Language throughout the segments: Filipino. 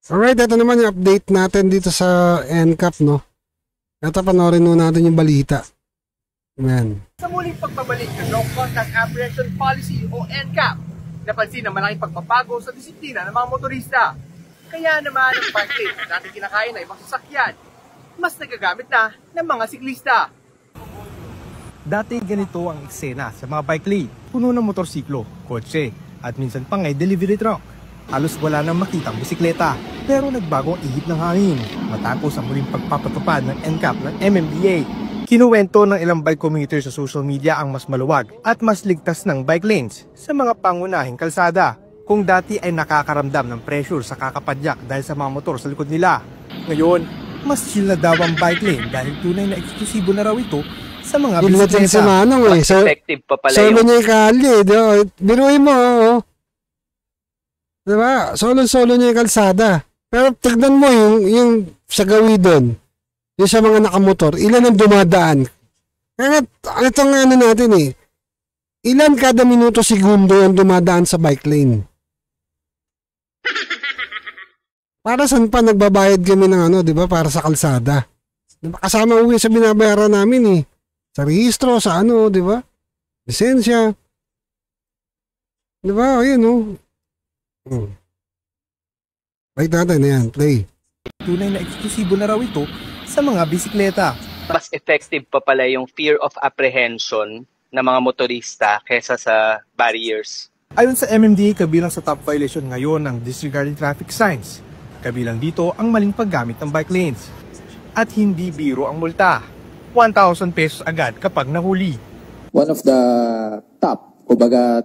Alright, ito naman yung update natin dito sa NCAP, no? Ito, panoorin nun natin yung balita. Ayan. Sa muling pagbabalik ng Non-Contact Apprehension Policy o NCAP, napansin ang malaking pagbabago sa disiplina ng mga motorista. Kaya naman ang bike lane na dati kinakaya na ibang sasakyan, mas nagagamit na ng mga siklista. Dati ganito ang eksena sa mga bike lane, puno ng motorsiklo, kotse, at minsan pa nga'y delivery truck. Halos wala nang makitang bisikleta, pero nagbago ang ihip ng hangin matapos ang muling pagpapatupad ng NCAP ng MMDA. Kinuwento ng ilang bike commuters sa social media ang mas maluwag at mas ligtas ng bike lanes sa mga pangunahing kalsada. Kung dati ay nakakaramdam ng pressure sa kakapadyak dahil sa mga motor sa likod nila, ngayon, mas chill na daw ang bike lane dahil tunay na eksklusibo na raw ito sa mga bisikleta. Si Manong, mas effective pa pala solo niya yung kalye, biruin mo, oh. Diba? Solo niya yung kalsada. Pero tignan mo yung sa gawidon, yung sa mga nakamotor, ilan ang dumadaan. Kaya ito nga ano natin eh, ilan kada minuto segundo ang dumadaan sa bike lane. Para saan pa nagbabayad kami ng ano, di ba? Para sa kalsada. Diba? Kasama uwi sa binabayaran namin eh. Sa rehistro, sa ano, di ba? Lisensya. Di ba? Ayun oh. Balik natin, ayan, play. Tunay na eksklusibo na raw ito sa mga bisikleta. Mas effective pa pala yung fear of apprehension ng mga motorista kesa sa barriers. Ayon sa MMDA, kabilang sa top violation ngayon ang disregarding traffic signs. Kabilang dito ang maling paggamit ng bike lanes. At hindi biro ang multa. 1,000 pesos agad kapag nahuli. One of the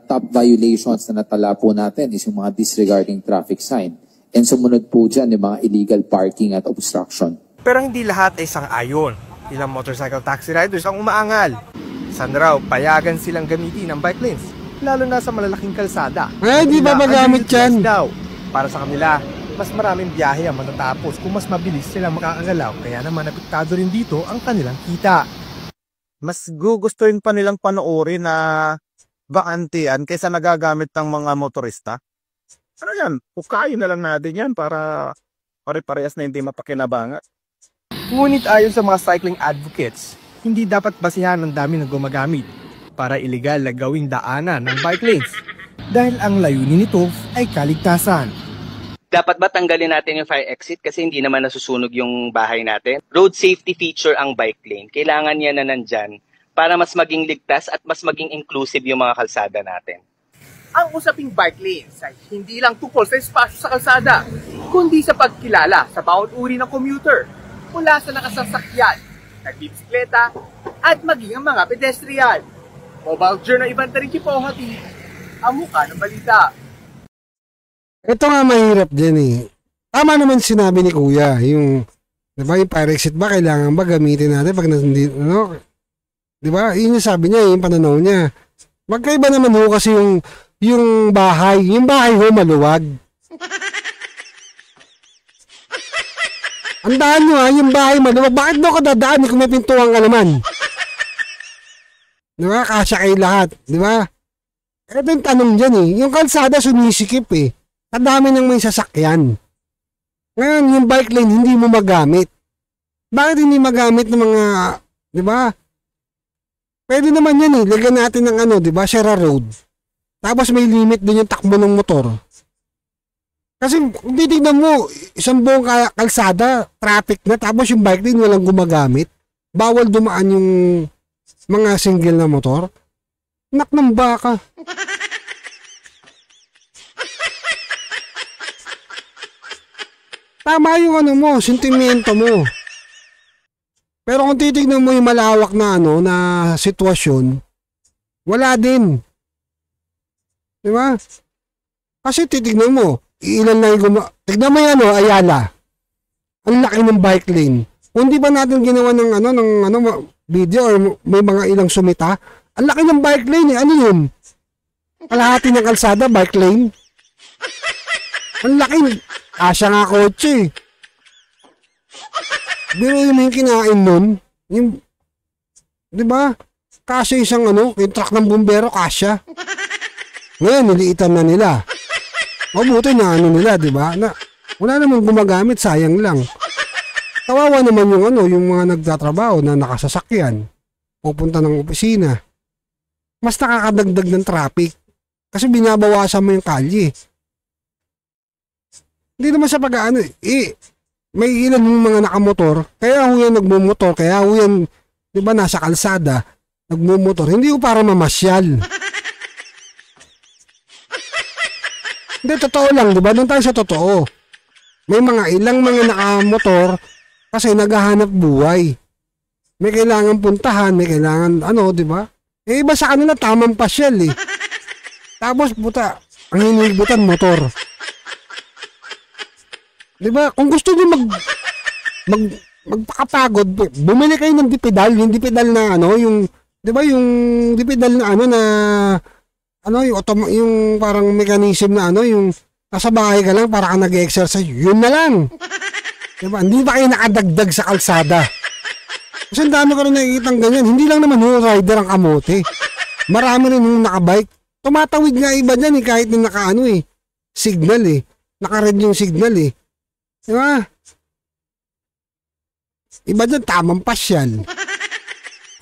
top violations na natala po natin is yung mga disregarding traffic sign. And sumunod po dyan yung mga illegal parking at obstruction. Pero hindi lahat ay sang-ayon. Ilang motorcycle taxi riders ang umaangal. Saan raw payagan silang gamitin ang bike lanes, lalo na sa malalaking kalsada. Di ba magamit yan? Para sa kanila, mas maraming biyahe ang matatapos kung mas mabilis silang makakagalaw. Kaya naman apektado rin dito ang kanilang kita. Mas gugustuhin pa nilang panoorin na bakantian kaysa nagagamit ng mga motorista. Ano yan? Pukayin na lang natin yan para pare-parehas na hindi mapakinabangan. Ngunit ayon sa mga cycling advocates, hindi dapat basihan ang dami na gumagamit para iligal na gawing daanan ng bike lanes dahil ang layunin nito ay kaligtasan. Dapat ba tanggalin natin yung fire exit kasi hindi naman nasusunog yung bahay natin? Road safety feature ang bike lane. Kailangan niya na nandyan para mas maging ligtas at mas maging inclusive yung mga kalsada natin. Ang usaping bike lanes ay hindi lang tungkol sa espasyo sa kalsada, kundi sa pagkilala sa bawat uri ng commuter, mula sa nakasasakyan, nagbibisikleta, at maging ang mga pedestrian. Mobile Journal Ibantari Kipohati, ang mukha ng balita. Ito nga mahirap din eh. Tama naman sinabi ni Kuya, yung, di ba, yung fire exit ba, kailangan ba gamitin natin pag nandito, ano? Di ba, yun yung sabi niya, yung pananaw niya. Magkaiba naman ho kasi yung bahay ho maluwag. Andaan nyo yung bahay maluwag. Bakit doon ka dadaan kung may pintuan ka naman? Di ba? Kasya kayo lahat. Di ba? Ito yung tanong dyan eh. Yung kalsada sumisikip eh. Kadami nang may sasakyan. Ngayon, yung bike lane hindi mo magamit. Bakit hindi magamit ng mga, di ba? Pwede naman yan eh. Lagyan natin ng ano, di ba? Share road. Tapos may limit din yung takbo ng motor. Kasi kung titignan mo, isang buong kalsada, traffic na, tapos yung bike lane walang gumagamit. Bawal dumaan yung mga single na motor. Nak ng baka. Tama yung ano mo, sentimento mo. Pero kung titignan mo yung malawak na ano, na sitwasyon, wala din. Di ba? Kasi titignan mo, ilan na yung tignan mo yan o, Ayala. Ang laki ng bike lane. Kung di ba natin ginawa ng video or may mga ilang sumita, ang laki ng bike lane eh. Ano yun? Kalahati ng kalsada, bike lane. Ang laki. Asya nga kotse eh. Pero yung kinain nun, yung, di ba? Kasya isang yung truck ng bumbero, kasya. Ngayon, niliitan na nila. Mabuti na nila, di ba? Na, Wala namang gumagamit, sayang lang. Kawawa naman yung mga nagtatrabaho na nakasasakyan, pupunta ng opisina. Mas nakakadagdag ng traffic kasi binabawasan mo yung kalye. Hindi naman sa pag-ano may ilan yung mga nakamotor, kaya ho yan nagmumotor, kaya ho yan, di ba, nasa kalsada, nagmumotor, hindi ho para mamasyal. Hindi, totoo lang, di ba? Doon tayo sa totoo. May ilang mga nakamotor kasi naghahanap buhay. May kailangan puntahan, may kailangan di ba? Iba sa kanila tamang pasyal eh. Tapos buta, ang hinihibutan motor. Di ba? Kung gusto niyo magpakapagod, bumili kayo ng dipedal, yung dipedal na yung, di ba, yung dipedal na yung parang mechanism na yung nasa bahay ka lang para ka nag-exercise, yun na lang. Diba? Hindi ba kayo nakadagdag sa kalsada? Kasi ang dami ko rin nakikitang ganyan. Hindi lang naman rider ang kamote. Marami rin yung nakabike. Tumatawid nga iba dyan kahit na signal naka-red yung signal Diba? Iba dyan, tamang pasyal.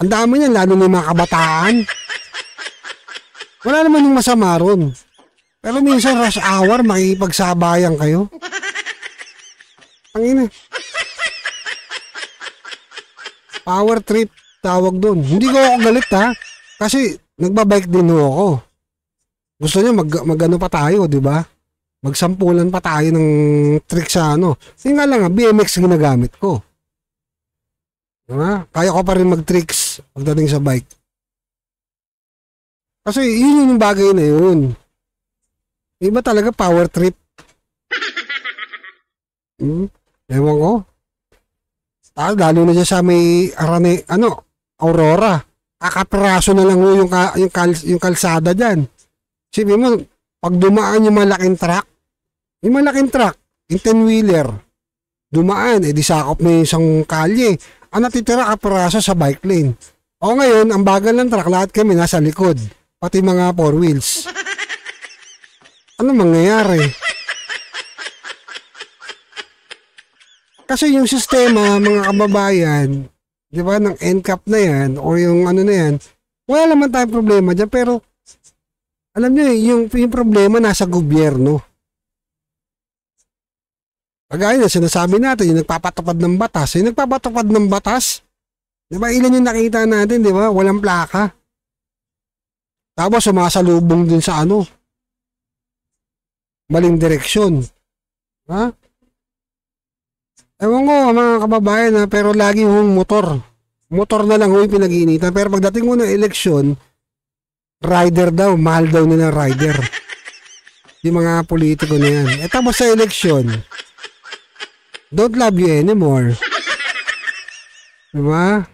Ang dami niyan, lalo na yung mga kabataan. Wala naman yung masama ron. Pero minsan rush hour, makikipagsabayan kayo. Ang ina. Power trip, tawag doon. Hindi ko ako galit kasi nagbabike din ako. Gusto niya mag-ano pa tayo, di ba? Magsampulan pa tayo ng trick sa Yung nga lang BMX ginagamit ko. Diba? Kaya ko pa rin mag-tricks pagdating sa bike. Kasi yun yung bagay na yun. Iba talaga power trip. Ewan ko. Lalo na siya sa may Aurora. Kakapiraso na lang yung kalsada dyan. Sipin mo, pag dumaan yung malaking truck, yung 10-wheeler, dumaan, di sakop na yung isang kalye. Ang natitira kapiraso sa bike lane. O ngayon, ang bagal ng truck, lahat kami nasa likod. Pati mga 4 wheels. Ano mangyayari? Kasi yung sistema, mga kababayan, di ba, ng NCAP na yan, o yung na yan, wala naman tayong problema dyan, pero, alam nyo, yung problema nasa gobyerno. Kagaya na sinasabi natin, yung nagpapatupad ng batas. Yung nagpapatupad ng batas, di ba, ilan yung nakita natin, di ba, walang plaka. Tapos sumasalubong din sa maling direksyon. Ha? Ewan ko mga kababayan pero lagi yung motor. Motor na lang yung pinag-iinitan. Pero pagdating mo ng eleksyon, rider daw, mahal daw nila rider. Yung mga politiko na yan. Tapos sa eleksyon, don't love you anymore. Diba?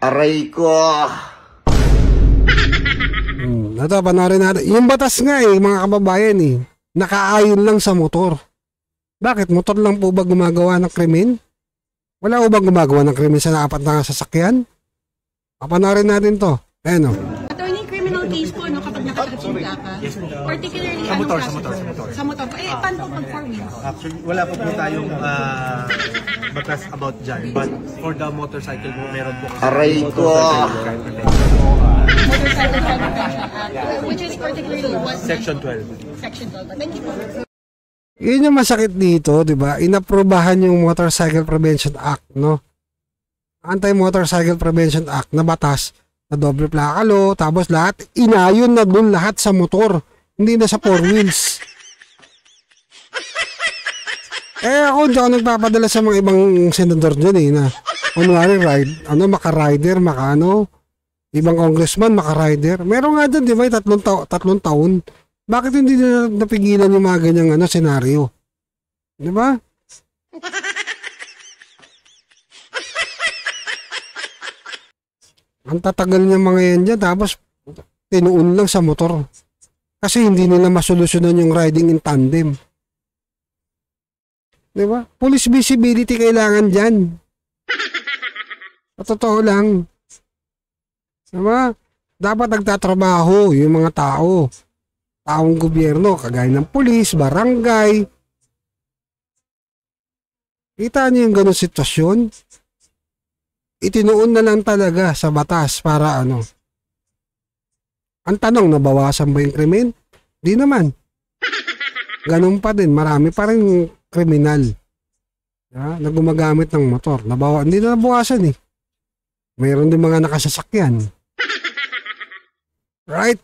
Aray ko! Ito, panoorin natin. Yung batas nga mga kababayan nakaayon lang sa motor. Bakit? Motor lang po ba gumagawa ng krimen? Wala po ba gumagawa ng krimen sa apat na sasakyan? Panoorin natin to. Ayan Attorney, criminal case po kapag nakakalap yung plaka. Particularly Sa motor. Sa motor po. Paano pag 4 wheels? Actually, wala po tayong batas about dyan. But for the motorcycle po, meron po. Aray ko! Motorcycle Fraud Prevention Act, which is particularly what? Section 12. Section 12. Thank you po. Yun yung masakit dito, di ba? Inaprobahan yung Motorcycle Prevention Act, no? Anti-Motorcycle Prevention Act na batas na doble plaka tapos lahat, inayon na dun lahat sa motor. Hindi na sa 4 wheels. Ako, hindi ako nagpapadala sa mga ibang senador dyan na kunwari maka-rider, ibang congressman, maka-rider. Meron nga dyan, di ba, tatlong taon. Bakit hindi na napigilan yung mga ganyang senaryo? Di ba? Ang tatagal niya mga yan dyan, tapos tinuon lang sa motor. Kasi hindi nila masolusyonan yung riding in tandem. Di ba? Police visibility kailangan dyan. Totoo lang. Diba? Dapat nagtatrabaho yung mga taong gobyerno, kagaya ng pulis, barangay, Kita niyo yung ganun sitwasyon? Itinuon na lang talaga sa batas para ano. Ang tanong, nabawasan ba yung krimen? Di naman. Ganun pa din, marami pa rin kriminal na gumagamit ng motor. Hindi na nabawasan eh. Mayroon din mga nakasasakyan. Right?